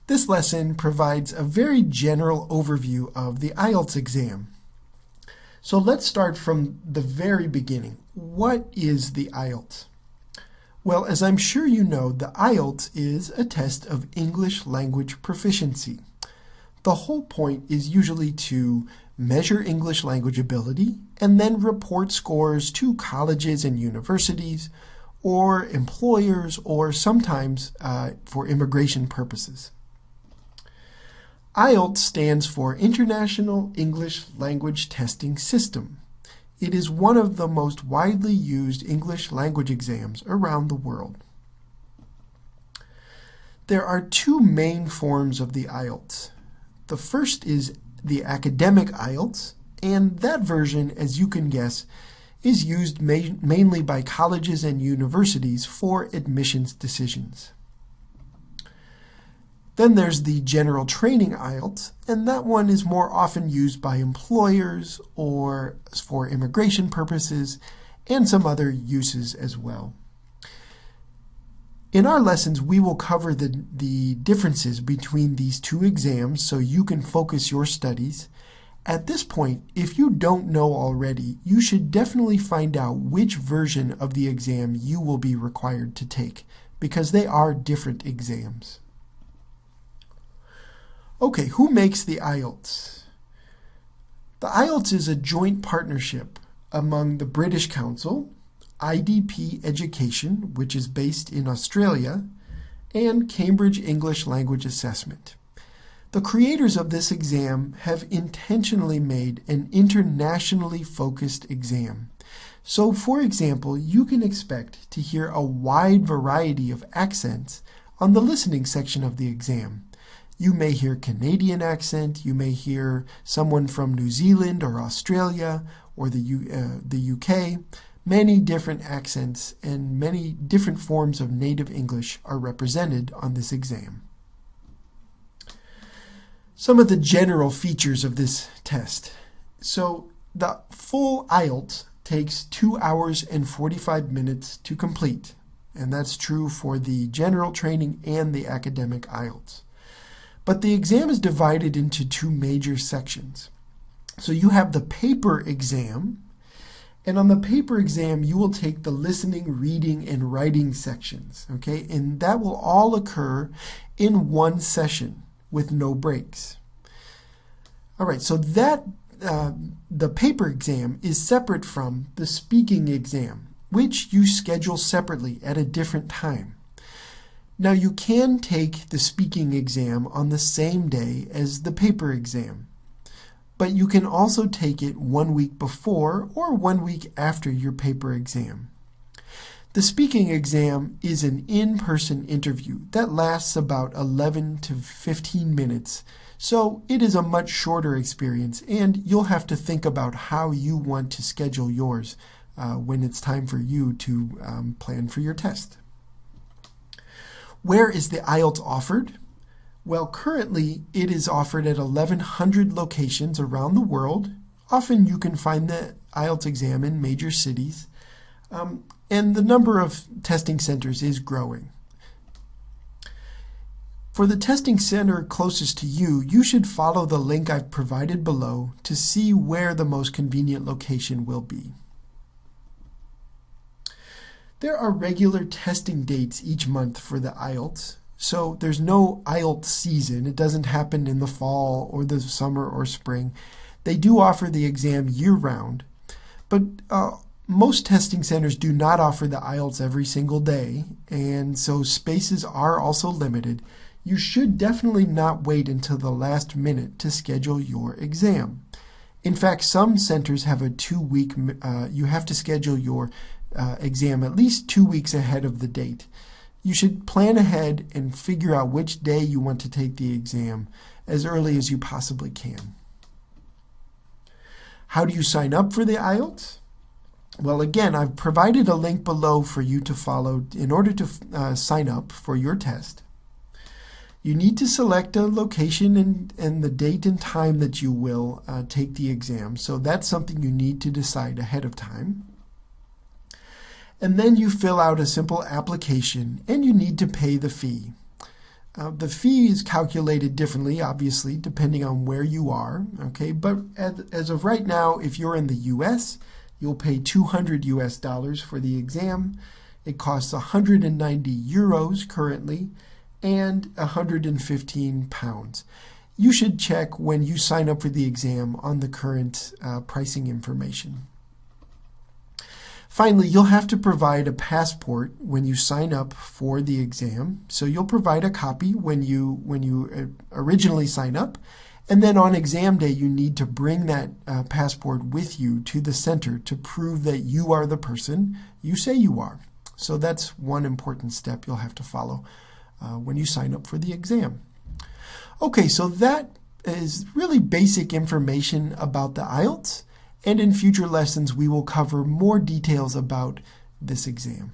This lesson provides a very general overview of the IELTS exam. So let's start from the very beginning. What is the IELTS? Well, as I'm sure you know, the IELTS is a test of English language proficiency. The whole point is usually to measure English language ability and then report scores to colleges and universities or employers or sometimes for immigration purposes. IELTS stands for International English Language Testing System. It is one of the most widely used English language exams around the world. There are two main forms of the IELTS. The first is the academic IELTS, and that version, as you can guess, is used mainly by colleges and universities for admissions decisions. Then there's the general training IELTS, and that one is more often used by employers or for immigration purposes and some other uses as well. In our lessons, we will cover the differences between these two exams so you can focus your studies. At this point, if you don't know already, you should definitely find out which version of the exam you will be required to take, because they are different exams. Okay, who makes the IELTS? The IELTS is a joint partnership among the British Council, IDP Education, which is based in Australia, and Cambridge English Language Assessment. The creators of this exam have intentionally made an internationally focused exam. So, for example, you can expect to hear a wide variety of accents on the listening section of the exam. You may hear Canadian accent, you may hear someone from New Zealand or Australia or the UK. Many different accents and many different forms of native English are represented on this exam. Some of the general features of this test. So the full IELTS takes 2 hours and 45 minutes to complete, and that's true for the general training and the academic IELTS. But the exam is divided into two major sections. So you have the paper exam, and on the paper exam, you will take the listening, reading, and writing sections, okay? And that will all occur in one session with no breaks. All right, so that the paper exam is separate from the speaking exam, which you schedule separately at a different time. Now, you can take the speaking exam on the same day as the paper exam, but you can also take it 1 week before or 1 week after your paper exam. The speaking exam is an in-person interview that lasts about 11 to 15 minutes, so it is a much shorter experience, and you'll have to think about how you want to schedule yours when it's time for you to plan for your test. Where is the IELTS offered? Well, currently it is offered at 1,100 locations around the world. Often you can find the IELTS exam in major cities, and the number of testing centers is growing. For the testing center closest to you, you should follow the link I've provided below to see where the most convenient location will be. There are regular testing dates each month for the IELTS, so there's no IELTS season. It doesn't happen in the fall or the summer or spring. They do offer the exam year-round, but most testing centers do not offer the IELTS every single day, and so spaces are also limited. You should definitely not wait until the last minute to schedule your exam. In fact, some centers have a 2-week, you have to schedule your exam at least 2 weeks ahead of the date. You should plan ahead and figure out which day you want to take the exam as early as you possibly can. How do you sign up for the IELTS? Well, again, I've provided a link below for you to follow in order to sign up for your test. You need to select a location and the date and time that you will take the exam. So that's something you need to decide ahead of time. And then you fill out a simple application and you need to pay the fee. The fee is calculated differently, obviously, depending on where you are, okay? But as of right now, if you're in the US, you'll pay $200 for the exam. It costs 190 euros currently and 115 pounds. You should check when you sign up for the exam on the current pricing information. Finally, you'll have to provide a passport when you sign up for the exam. So you'll provide a copy when you originally sign up, and then on exam day you need to bring that passport with you to the center to prove that you are the person you say you are. So that's one important step you'll have to follow when you sign up for the exam. Okay, so that is really basic information about the IELTS. And in future lessons, we will cover more details about this exam.